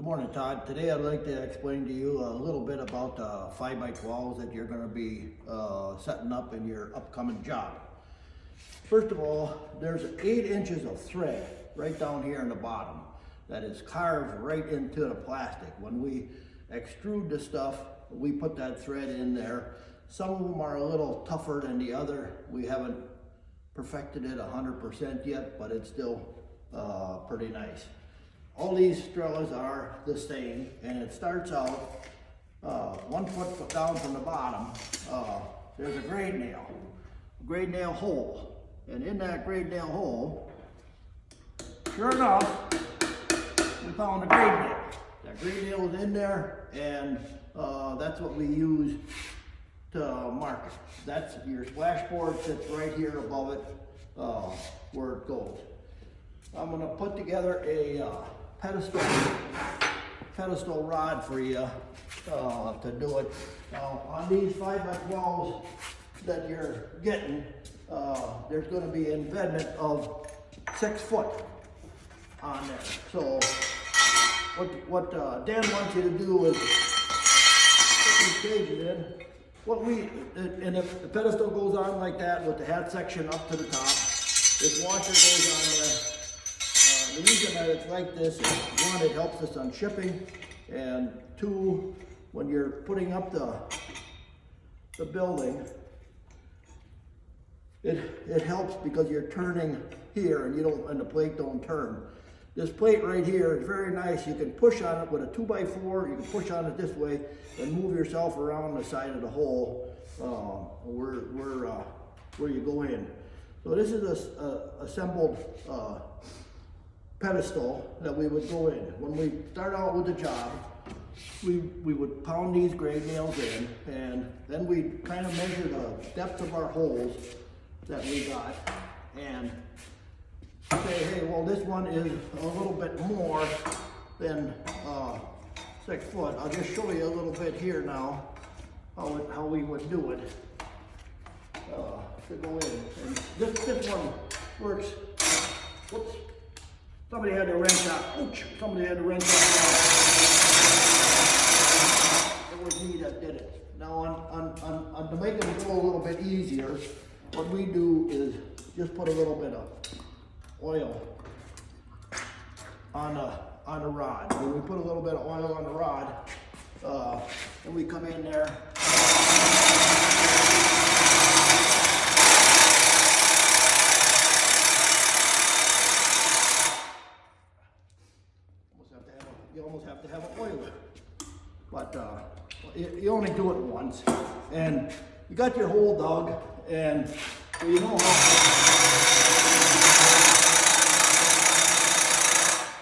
Good morning, Todd. Today I'd like to explain to you a little bit about the 5x12s that you're going to be setting up in your upcoming job. First of all, there's 8 inches of thread right down here in the bottom that is carved right into the plastic. When we extrude the stuff, we put that thread in there. Some of them are a little tougher than the other. We haven't perfected it 100% yet, but it's still pretty nice. All these Strelas are the same, and it starts out 1 foot down from the bottom. There's a grade nail hole, and in that grade nail hole, sure enough, we found a grade nail. That grade nail is in there, and that's what we use to mark it. That's your splashboard sits right here above it, where it goes. I'm going to put together a pedestal rod for you to do it. Now on these 5x12s that you're getting, there's going to be an embedment of 6 foot on there. So what Dan wants you to do is put these cages in. And if the pedestal goes on like that with the hat section up to the top, this washer goes on there. The reason that it's like this is, 1, it helps us on shipping, and 2, when you're putting up the building, it helps because you're turning here and the plate don't turn. This plate right here is very nice. You can push on it with a 2x4. You can push on it this way and move yourself around the side of the hole where you go in. So this is a assembled pedestal that we would go in. When we start out with the job, we would pound these grade nails in, and then we kind of measure the depth of our holes that we got, and say, hey, well, this one is a little bit more than 6 foot. I'll just show you a little bit here now how we would do it to go in. And this one works. Whoops. Somebody had to wrench out. Ouch! Somebody had to wrench out. It was me that did it. Now, to make it go a little bit easier, what we do is just put a little bit of oil on the rod. When we put a little bit of oil on the rod, and we come in there. You almost have to have an oiler, but you only do it once, and you got your hole dug, and so you know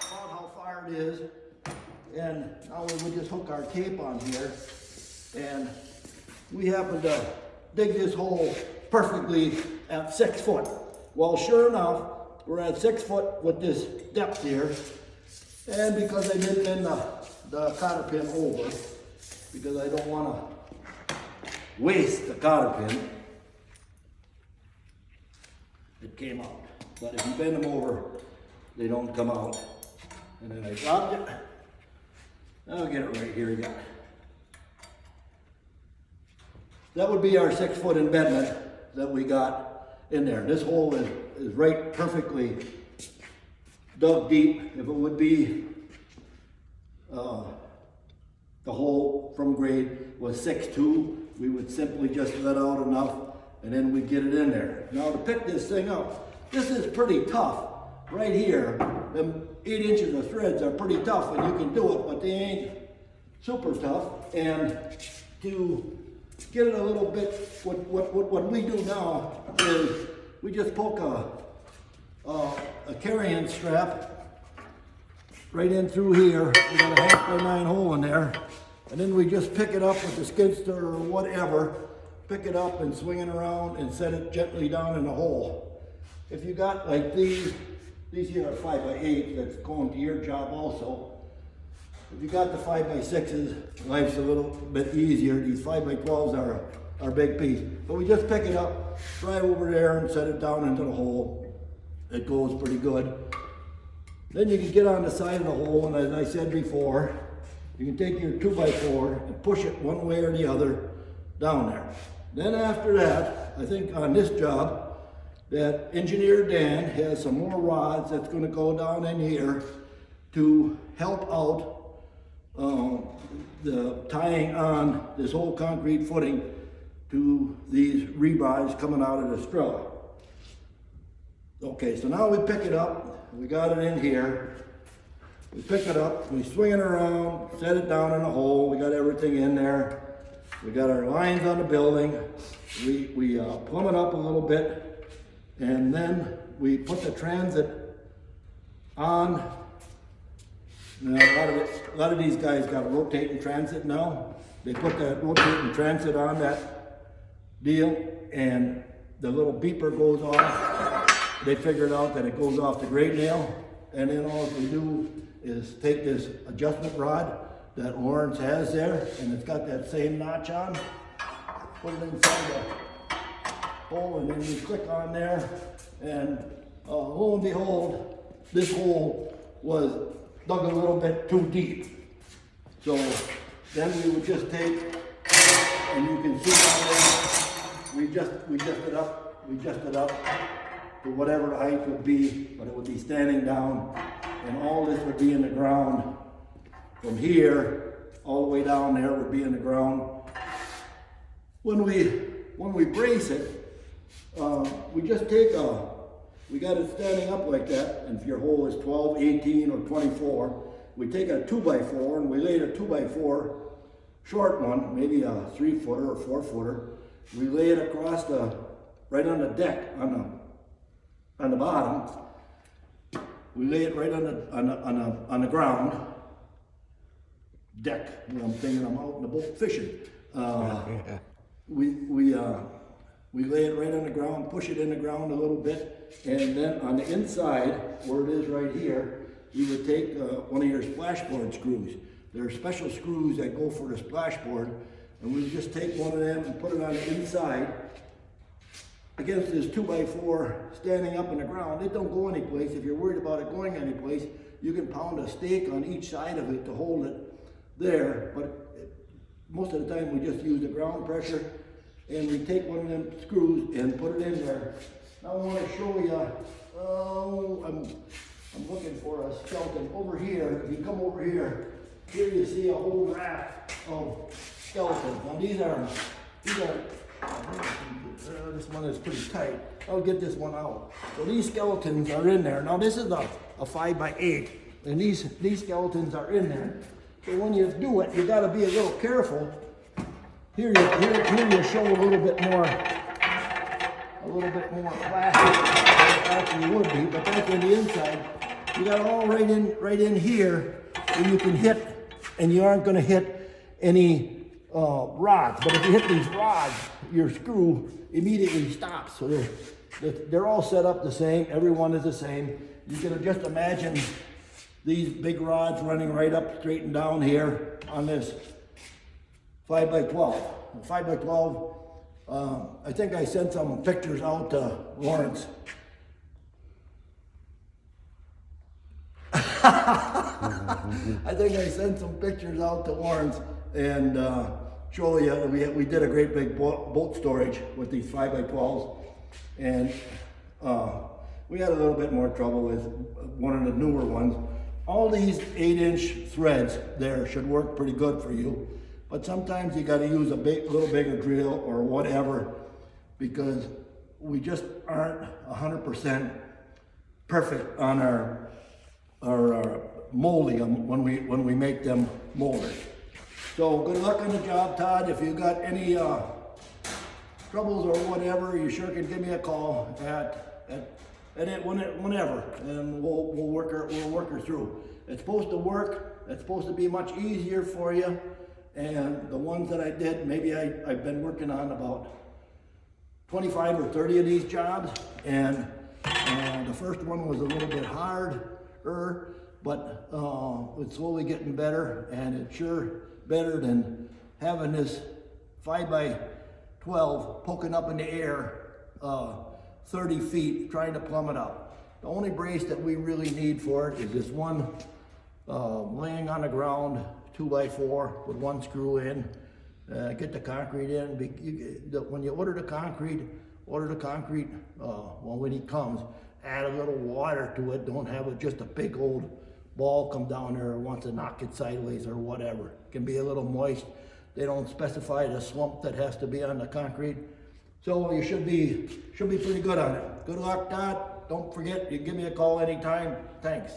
how far it is, and now we would just hook our tape on here, and we happen to dig this hole perfectly at 6 foot. Well, sure enough, we're at 6 foot with this depth here. And because I didn't bend the cotter pin over, because I don't want to waste the cotter pin, it came out. But if you bend them over, they don't come out. And then I dropped it. I'll get it right here again. That would be our 6 foot embedment that we got in there. This hole is right perfectly dug deep. If it would be the hole from grade was 6'2", we would simply just let out enough, and then we'd get it in there. Now to pick this thing up, this is pretty tough right here. Them 8 inches of threads are pretty tough, and you can do it, but they ain't super tough. And to get it a little bit, what we do now is we just poke a carrying strap right in through here. We got a 1/2x9 hole in there, and then we just pick it up with the skidster or whatever, pick it up and swing it around and set it gently down in the hole. If you got like these here are 5x8 that's going to your job also. If you got the 5x6s, life's a little bit easier. These 5x12s are a big piece. But we just pick it up, drive over there and set it down into the hole. It goes pretty good. Then you can get on the side of the hole, and as I said before, you can take your 2x4 and push it one way or the other down there. Then after that, I think on this job, that Engineer Dan has some more rods that's going to go down in here to help out the tying on this whole concrete footing to these rebars coming out of the Strela. Okay, so now we pick it up. We got it in here. We pick it up, we swing it around, set it down in a hole. We got everything in there. We got our lines on the building. We plumb it up a little bit, and then we put the transit on. Now, a lot of these guys got rotating transit now. They put that rotating transit on that deal, and the little beeper goes off. They figured out that it goes off the grade nail, and then all we do is take this adjustment rod that Lawrence has there, and it's got that same notch on, put it inside the hole, and then we click on there, and lo and behold, this hole was dug a little bit too deep. So then we would just take, and you can see down there, we adjust it up to whatever the height would be, but it would be standing down, and all this would be in the ground. From here, all the way down there would be in the ground. When we brace it, we just take we got it standing up like that, and if your hole is 12, 18, or 24, we take a 2x4 and we lay a 2x4 short one, maybe a 3-footer or 4-footer. We lay it across right on the deck, on the bottom. We lay it right on the ground. Deck, I'm thinking I'm out in the boat fishing. We lay it right on the ground, push it in the ground a little bit, and then on the inside, where it is right here, you would take one of your splashboard screws. There are special screws that go for the splashboard, and we just take one of them and put it on the inside against this 2x4 standing up in the ground. It don't go anyplace. If you're worried about it going anyplace, you can pound a stake on each side of it to hold it there, but most of the time we just use the ground pressure, and we take one of them screws and put it in there. Now I want to show you, I'm looking for a skeleton over here. If you come over here, here you see a whole raft of skeletons. Now these are this one is pretty tight. I'll get this one out. So these skeletons are in there. Now this is a 5x8, and these skeletons are in there. So when you do it, you got to be a little careful. Here you show a little bit more plastic than it actually would be, but that's on the inside. You got it all right in here, and you can hit, and you aren't going to hit any rods. But if you hit these rods, your screw immediately stops. So they're all set up the same. Every one is the same. You can just imagine these big rods running right up straight and down here on this 5x12. 5x12, I think I sent some pictures out to Lawrence. I think I sent some pictures out to Lawrence and show you, we did a great big boat storage with these 5x12s, and we had a little bit more trouble with one of the newer ones. All these 8-inch threads there should work pretty good for you, but sometimes you got to use a little bigger drill or whatever, because we just aren't 100% perfect on our molding them when we make them molded. So good luck on the job, Todd. If you got any troubles or whatever, you sure can give me a call whenever, and we'll work her through. It's supposed to work. It's supposed to be much easier for you. And the ones that I did, maybe I've been working on about 25 or 30 of these jobs, and the first one was a little bit harder, but it's slowly getting better, and it's sure better than having this 5x12 poking up in the air 30 feet trying to plumb it up. The only brace that we really need for it is this one laying on the ground 2x4 with one screw in. Get the concrete in. When you order the concrete, well, when he comes, add a little water to it. Don't have it just a big old ball come down there and wants to knock it sideways or whatever. It can be a little moist. They don't specify the slump that has to be on the concrete. So you should be pretty good on it. Good luck, Todd. Don't forget, you give me a call anytime. Thanks.